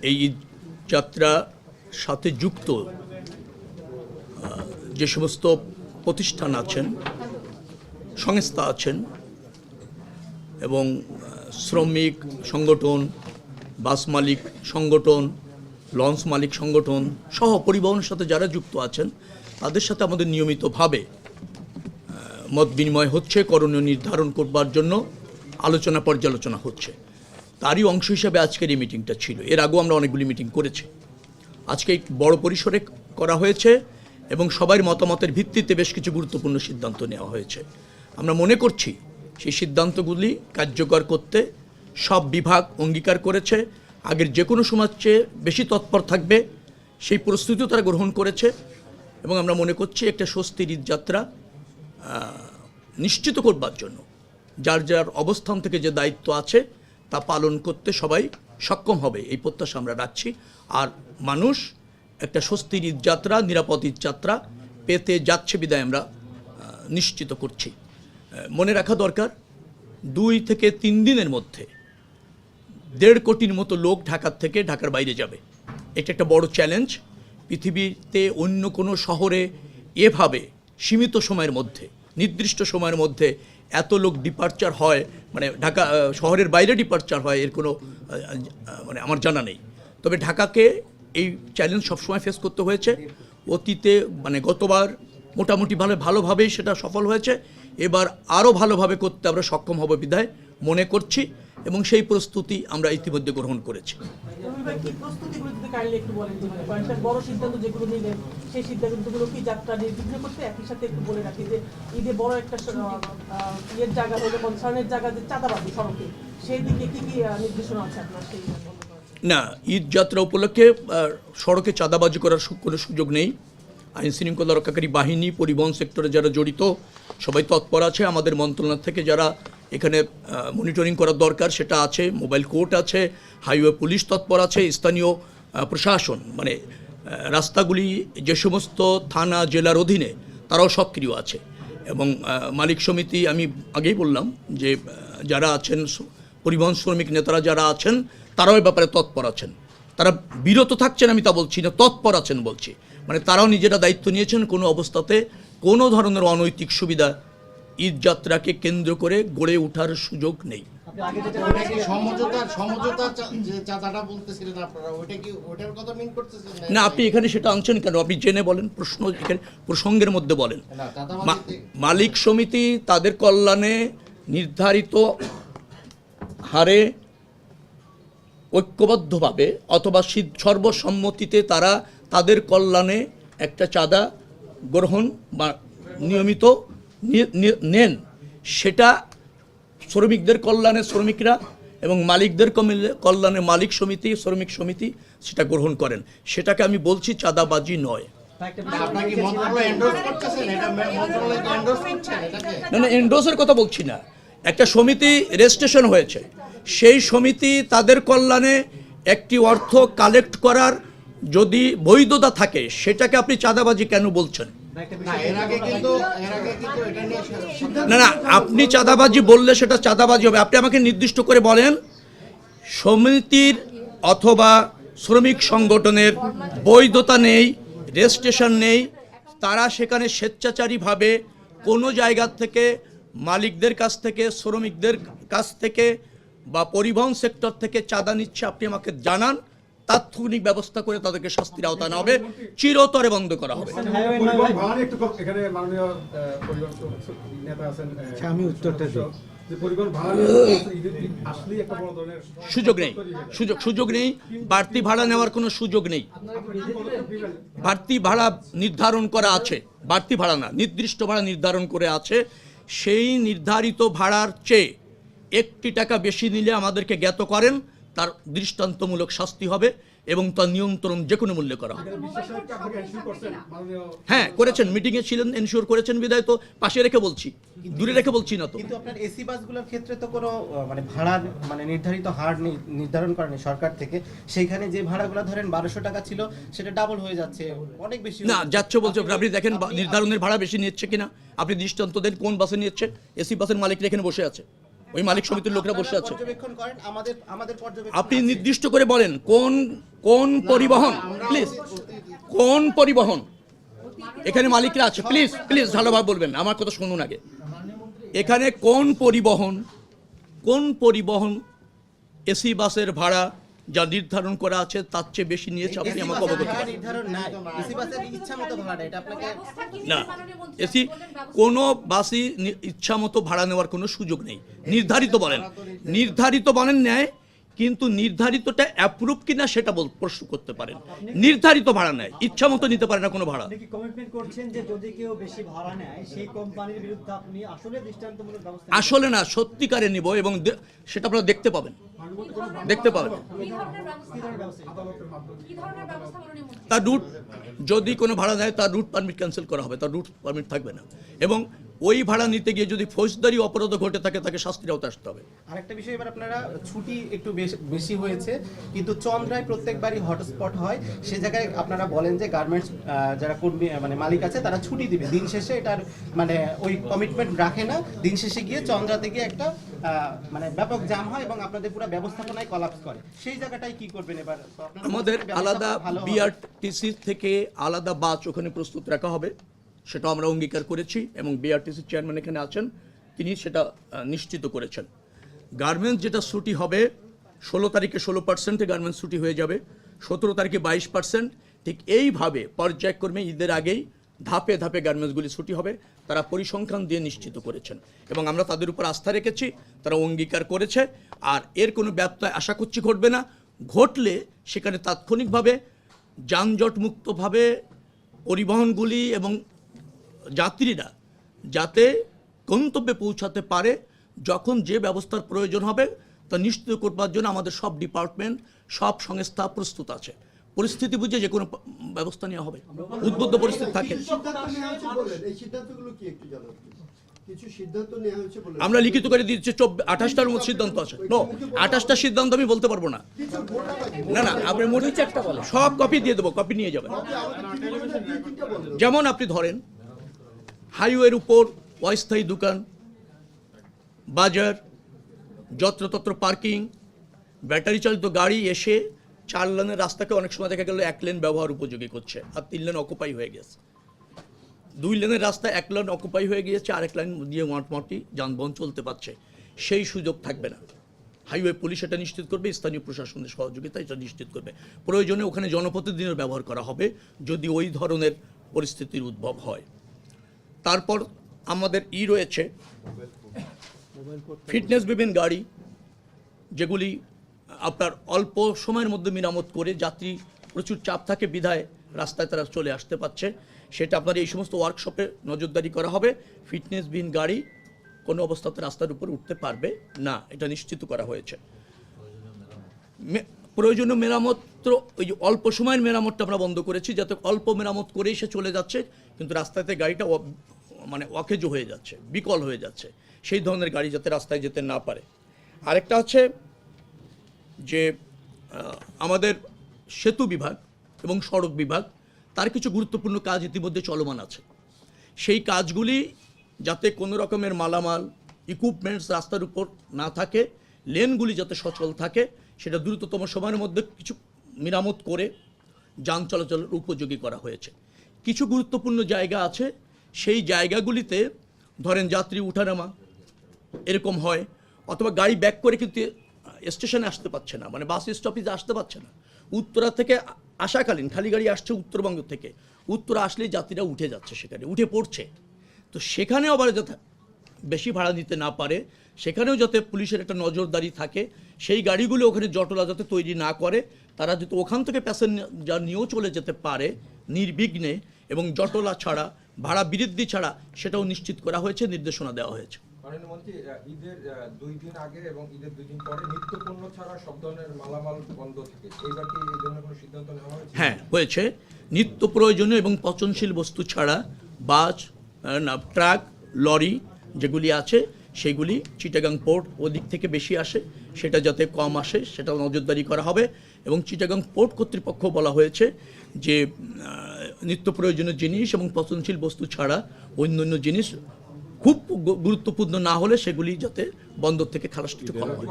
এই ঈদ যাত্রার সাথে যুক্ত যে সমস্ত প্রতিষ্ঠান আছেন, সংস্থা আছেন এবং শ্রমিক সংগঠন, বাস মালিক সংগঠন, লঞ্চ মালিক সংগঠন সহ পরিবহনের সাথে যারা যুক্ত আছেন তাদের সাথে আমাদের নিয়মিতভাবে মত বিনিময় হচ্ছে, করণীয় নির্ধারণ করবার জন্য আলোচনা পর্যালোচনা হচ্ছে। তারই অংশ হিসাবে আজকের এই মিটিংটা ছিল। এর আগেও আমরা অনেকগুলি মিটিং করেছি। আজকে বড় পরিসরে করা হয়েছে এবং সবার মতামতের ভিত্তিতে বেশ কিছু গুরুত্বপূর্ণ সিদ্ধান্ত নেওয়া হয়েছে। আমরা মনে করছি সেই সিদ্ধান্তগুলি কার্যকর করতে সব বিভাগ অঙ্গীকার করেছে। আগের যে কোনো সময়ের চেয়ে বেশি তৎপর থাকবে সেই প্রস্তুতিও তারা গ্রহণ করেছে এবং আমরা মনে করছি একটা স্বস্তির ঈদযাত্রা নিশ্চিত করবার জন্য যার যার অবস্থান থেকে যে দায়িত্ব আছে তা পালন করতে সবাই সক্ষম হবে এই প্রত্যাশা আমরা রাখছি। আর মানুষ একটা স্বস্তির ঈদযাত্রা, নিরাপদ ঈদযাত্রা পেতে যাচ্ছে বিদায় আমরা নিশ্চিত করছি। মনে রাখা দরকার 2 থেকে 3 দিনের মধ্যে 1.5 কোটির মতো লোক ঢাকার থেকে ঢাকার বাইরে যাবে। এটা একটা বড় চ্যালেঞ্জ। পৃথিবীতে অন্য কোনো শহরে এভাবে সীমিত সময়ের মধ্যে, নির্দিষ্ট সময়ের মধ্যে এত লোক ডিপার্চার হয়, মানে ঢাকা শহরের বাইরে ডিপার্চার হয়, এর কোনো মানে আমার জানা নেই। তবে ঢাকাকে এই চ্যালেঞ্জ সবসময় ফেস করতে হয়েছে। অতীতে মানে গতবার মোটামুটি ভালোভাবেই সেটা সফল হয়েছে। এবার আরও ভালোভাবে করতে আমরা সক্ষম হব বিধায় মনে করছি এবং সেই প্রস্তুতি আমরা ইতিমধ্যে গ্রহণ করেছি। না, ঈদ যাত্রা উপলক্ষে সড়কে চাঁদাবাজি করার কোনো সুযোগ নেই। আইন শৃঙ্খলা রক্ষাকারী বাহিনী, পরিবহন সেক্টরে যারা জড়িত সবাই তৎপর আছে। আমাদের মন্ত্রণালয় থেকে যারা এখানে মনিটরিং করার দরকার সেটা আছে, মোবাইল কোর্ট আছে, হাইওয়ে পুলিশ তৎপর আছে, স্থানীয় প্রশাসন মানে রাস্তাগুলি যে সমস্ত থানা জেলার অধীনে তারাও সক্রিয় আছে এবং মালিক সমিতি আমি আগেই বললাম যে যারা আছেন পরিবহন শ্রমিক নেতারা যারা আছেন তারাও এ ব্যাপারে তৎপর আছেন। তারা বিরত থাকছেন আমি তা বলছি না, তৎপর আছেন বলছি। মানে তারাও নিজেরা দায়িত্ব নিয়েছেন কোনো অবস্থাতে কোনো ধরনের অনৈতিক সুবিধা ঈদযাত্রাকে কেন্দ্র করে গড়ে ওঠার সুযোগ নেই। না, আপনি এখানে সেটা আনছেন কেন? আপনি জেনে বলেন, প্রশ্ন এখানে প্রসঙ্গের মধ্যে বলেন। মালিক সমিতি তাদের কল্যাণে নির্ধারিত হারে ঐক্যবদ্ধভাবে অথবা সর্বসম্মতিতে তারা তাদের কল্যাণে একটা চাঁদা গ্রহণ বা নিয়মিত নেন। সেটা শ্রমিকদের কল্যাণে শ্রমিকরা এবং মালিকদের কল্যাণে মালিক সমিতি, শ্রমিক সমিতি সেটা গ্রহণ করেন। সেটাকে আমি বলছি চাঁদাবাজি নয়। না, এন্ডোর্সের কথা বলছি না। একটা সমিতি রেজিস্ট্রেশন হয়েছে, সেই সমিতি তাদের কল্যাণে একটি অর্থ কালেক্ট করার যদি বৈধতা থাকে সেটাকে আপনি চাঁদাবাজি কেন বলছেন? না না, আপনি চাঁদাবাজি বললে সেটা চাঁদাবাজি হবে। আপনি আমাকে নির্দিষ্ট করে বলেন সমিতির অথবা শ্রমিক সংগঠনের বৈধতা নেই, রেজিস্ট্রেশন নেই, তারা সেখানে স্বেচ্ছাচারীভাবে কোনো জায়গা থেকে মালিকদের কাছ থেকে, শ্রমিকদের কাছ থেকে বা পরিবহন সেক্টর থেকে চাঁদা নিচ্ছে, আপনি আমাকে জানান। তাৎক্ষণিক ব্যবস্থা করে তাদেরকে শাস্তির আওতায় আনা হবে, চিরতরে বন্ধ করা হবে। সুযোগ নেই, বাড়তি ভাড়া নেওয়ার কোনো সুযোগ নেই। বাড়তি ভাড়া নির্ধারণ করা আছে, বাড়তি ভাড়া না, নির্দিষ্ট ভাড়া নির্ধারণ করে আছে। সেই নির্ধারিত ভাড়ার চেয়ে 1 টাকা বেশি নিলে আমাদেরকে জ্ঞাত করেন, তার দৃষ্টান্তমূলক শাস্তি হবে এবং তার নিয়ন্ত্রণ যে কোনো মূল্যে করা হবে। হ্যাঁ করেছেন, মিটিংয়ে ছিলেন, এনশিওর করেছেন বিধায় তো পাশে রেখে বলছি, দূরে রেখে বলছি না তো। কিন্তু আপনার এসি বাসগুলোর ক্ষেত্রে তো কোনো মানে ভাড়ার মানে নির্ধারিত হার নির্ধারণ করেনি সরকার থেকে। সেইখানে যে ভাড়াগুলো ধরেন 1200 টাকা ছিল সেটা ডাবল হয়ে যাচ্ছে, অনেক বেশি না যাচ্ছে বলছে। আপনি দেখেন নির্ধারণের ভাড়া বেশি নিচ্ছে কিনা, আপনি দৃষ্টান্ত দেন কোন বাসে নিচ্ছে। এসি বাসের মালিকরা এখানে বসে আছে, ওই মালিক সমিতির লোকরা বসে আছে। আপনি নির্দিষ্ট করে বলেন কোন কোন পরিবহন, প্লিজ, কোন পরিবহন, এখানে মালিকরা আছে, প্লিজ প্লিজ ভালোভাবে বলবেন, আমার কথা শুনুন আগে। এখানে কোন পরিবহন এসি বাসের ভাড়া যা নির্ধারণ করা আছে তার চেয়ে বেশি নিয়েছে আপনি আমাকে অবগত ভাড়া করেন? নির্ধারণ নাই, এসি বাসের ইচ্ছা মতো ভাড়া, এটা আপনাকে না, এসি কোনো বাসই ইচ্ছা মতো ভাড়া নেওয়ার কোনো সুযোগ নেই। নির্ধারিত বলেন নেয়, কিন্তু নির্ধারিতটা অ্যাপ্রুভ কিনা সেটা প্রশ্ন করতে পারেন। নির্ধারিত ভাড়া নেয়, ইচ্ছা মতো নিতে পারে না কোনো ভাড়া। আপনি কি কমিটমেন্ট করছেন যে যদি কেউ বেশি ভাড়া নেয় সেই কোম্পানির বিরুদ্ধে আপনি আসলে দৃষ্টান্তমূলক ব্যবস্থা আসলে না, সত্যিকারে নিব, এবং সেটা আপনারা দেখতে পাবেন। তার রুট, যদি কোনো ভাড়া দেয় তার রুট পারমিট ক্যান্সেল করা হবে, তার রুট পারমিট থাকবে না, এবং ওই ভাড়া নিতে গিয়ে যদি ফৌজদারি অপরাধ ঘটে থাকে তাকে শাস্তির আওতায় আসতে হবে। আরেকটা বিষয়, এবার আপনারা ছুটি একটু বেশি হয়েছে, কিন্তু চন্দ্রায় প্রত্যেকবারই হটস্পট হয়, সে জায়গায় আপনারা বলেন যে গার্মেন্টস যারা কর্মী মানে মালিক আছে তারা ছুটি দিবে, দিন শেষে এটার মানে ওই কমিটমেন্ট রাখে না, দিন শেষে গিয়ে চন্দ্রাতে গিয়ে একটা মানে ব্যাপক জ্যাম হয় এবং আপনাদের পুরো ব্যবস্থাপনায় কলাপস করে, সেই জায়গাটাই কি করবেন এবার? তো আপনারা আমাদের ব্যবস্থা আলাদা ভালো হবে। বিআরটিসি থেকে আলাদা বাস ওখানে প্রস্তুত রাখা হবে, সেটা আমরা অঙ্গীকার করেছি, এবং বিআরটিসির চেয়ারম্যান এখানে আছেন, তিনি সেটা নিশ্চিত করেছেন। গার্মেন্টস যেটা ছুটি হবে 16 তারিখে 16% গার্মেন্টস ছুটি হয়ে যাবে, 17 তারিখে 22%, ঠিক এইভাবে পর্যায়ক্রমে ঈদের আগেই ধাপে ধাপে গার্মেন্টসগুলি ছুটি হবে, তারা পরিসংখ্যান দিয়ে নিশ্চিত করেছেন, এবং আমরা তাদের উপর আস্থা রেখেছি, তারা অঙ্গীকার করেছে। আর এর কোনো ব্যত্যয় আশা করছি ঘটবে না, ঘটলে সেখানে তাৎক্ষণিকভাবে যানজটমুক্তভাবে পরিবহনগুলি এবং যাত্রীরা যাতে গন্তব্যে পৌঁছাতে পারে, যখন যে ব্যবস্থার প্রয়োজন হবে তা নিশ্চিত করবার জন্য আমাদের সব ডিপার্টমেন্ট, সব সংস্থা প্রস্তুত আছে। পরিস্থিতি বুঝে যে কোনো ব্যবস্থা নেওয়া হবে, উদ্বুদ্ধ পরিস্থিতি থাকে। আমরা লিখিত করে দিচ্ছি, 28টার মতো সিদ্ধান্ত আছে। 28টা সিদ্ধান্ত আমি বলতে পারবো না, না আপনি মোটেই চারটা বলেন, সব কপি দিয়ে দেবো, কপি নিয়ে যাবেন। যেমন আপনি ধরেন হাইওয়ের উপর অস্থায়ী দোকান, বাজার, যত্রতত্র পার্কিং, ব্যাটারি চালিত গাড়ি এসে 4 লেনের রাস্তাকে অনেক সময় দেখা গেল 1 লেন ব্যবহার উপযোগী করছে, আর 3 লেন অকুপাই হয়ে গেছে। 2 লেনের রাস্তা 1 লেন অকুপাই হয়ে গিয়েছে, আরেক লাইন দিয়ে মোটামুটি যানবাহন চলতে পারছে, সেই সুযোগ থাকবে না। হাইওয়ে পুলিশ এটা নিশ্চিত করবে, স্থানীয় প্রশাসনের সহযোগিতা এটা নিশ্চিত করবে। প্রয়োজনে ওখানে জনপ্রতিনিধির ব্যবহার করা হবে যদি ওই ধরনের পরিস্থিতির উদ্ভব হয়। তারপর আমাদের রয়েছে ফিটনেস বিহীন গাড়ি, যেগুলি আপনার অল্প সময়ের মধ্যে মেরামত করে, যাত্রী প্রচুর চাপ থাকে বিধায় রাস্তায় তারা চলে আসতে পারছে, সেটা আপনার এই সমস্ত ওয়ার্কশপে নজরদারি করা হবে। ফিটনেসবিহীন গাড়ি কোনো অবস্থাতে রাস্তার উপর উঠতে পারবে না, এটা নিশ্চিত করা হয়েছে। প্রয়োজনীয় মেরামত, ওই যে অল্প সময়ের মেরামতটা আমরা বন্ধ করেছি, যাতে অল্প মেরামত করেই সে চলে যাচ্ছে, কিন্তু রাস্তাতে গাড়িটা মানে অকেজো হয়ে যাচ্ছে, বিকল হয়ে যাচ্ছে, সেই ধরনের গাড়ি যাতে রাস্তায় যেতে না পারে। আরেকটা হচ্ছে যে আমাদের সেতু বিভাগ এবং সড়ক বিভাগ, তার কিছু গুরুত্বপূর্ণ কাজ ইতিমধ্যে চলমান আছে, সেই কাজগুলি যাতে কোনো রকমের মালামাল ইকুইপমেন্টস রাস্তার উপর না থাকে, লেনগুলি যাতে সচল থাকে, সেটা দ্রুততম সময়ের মধ্যে কিছু মেরামত করে যান চলাচলের উপযোগী করা হয়েছে। কিছু গুরুত্বপূর্ণ জায়গা আছে, সেই জায়গাগুলিতে ধরেন যাত্রী উঠানামা এরকম হয়, অথবা গাড়ি ব্যাক করে কিন্তু স্টেশনে আসতে পারছে না, মানে বাস স্টপেজে আসতে পারছে না, উত্তরা থেকে আসাকালীন খালি গাড়ি আসছে উত্তরবঙ্গ থেকে, উত্তরা আসলেই যাত্রীরা উঠে যাচ্ছে, সেখানে উঠে পড়ছে, তো সেখানেও আবার যাতে বেশি ভাড়া নিতে না পারে, সেখানেও যাতে পুলিশের একটা নজরদারি থাকে, সেই গাড়িগুলো ওখানে জটলা যাতে তৈরি না করে, তারা যাতে ওখান থেকে প্যাসেঞ্জার নিয়েও চলে যেতে পারে নির্বিঘ্নে এবং জটলা ছাড়া, ভাড়া বৃদ্ধি ছাড়া, সেটাও নিশ্চিত করা হয়েছে, নির্দেশনা দেওয়া হয়েছে। মন্ত্রী, ঈদের 2 দিন আগে এবং ঈদের 2 দিন পরে নিত্যপণ্য ছাড়া সব ধরনের মালামাল বন্ধ থাকে, এইবার কি এই ধরনের কোনো সিদ্ধান্ত নেওয়া হয়েছে? হ্যাঁ হয়েছে, নিত্য প্রয়োজনীয় এবং পচনশীল বস্তু ছাড়া বাস, ট্রাক, লরি যেগুলি আছে সেগুলি চিটাগাং পোর্ট ওদিক থেকে বেশি আসে, সেটা যাতে কম আসে সেটাও নজরদারি করা হবে। এবং চিটাগাং পোর্ট কর্তৃপক্ষ বলা হয়েছে যে নিত্য প্রয়োজনীয় জিনিস এবং পচনশীল বস্তু ছাড়া অন্যান্য জিনিস খুব গুরুত্বপূর্ণ না হলে সেগুলি যাতে বন্দর থেকে খালাস করা হয়।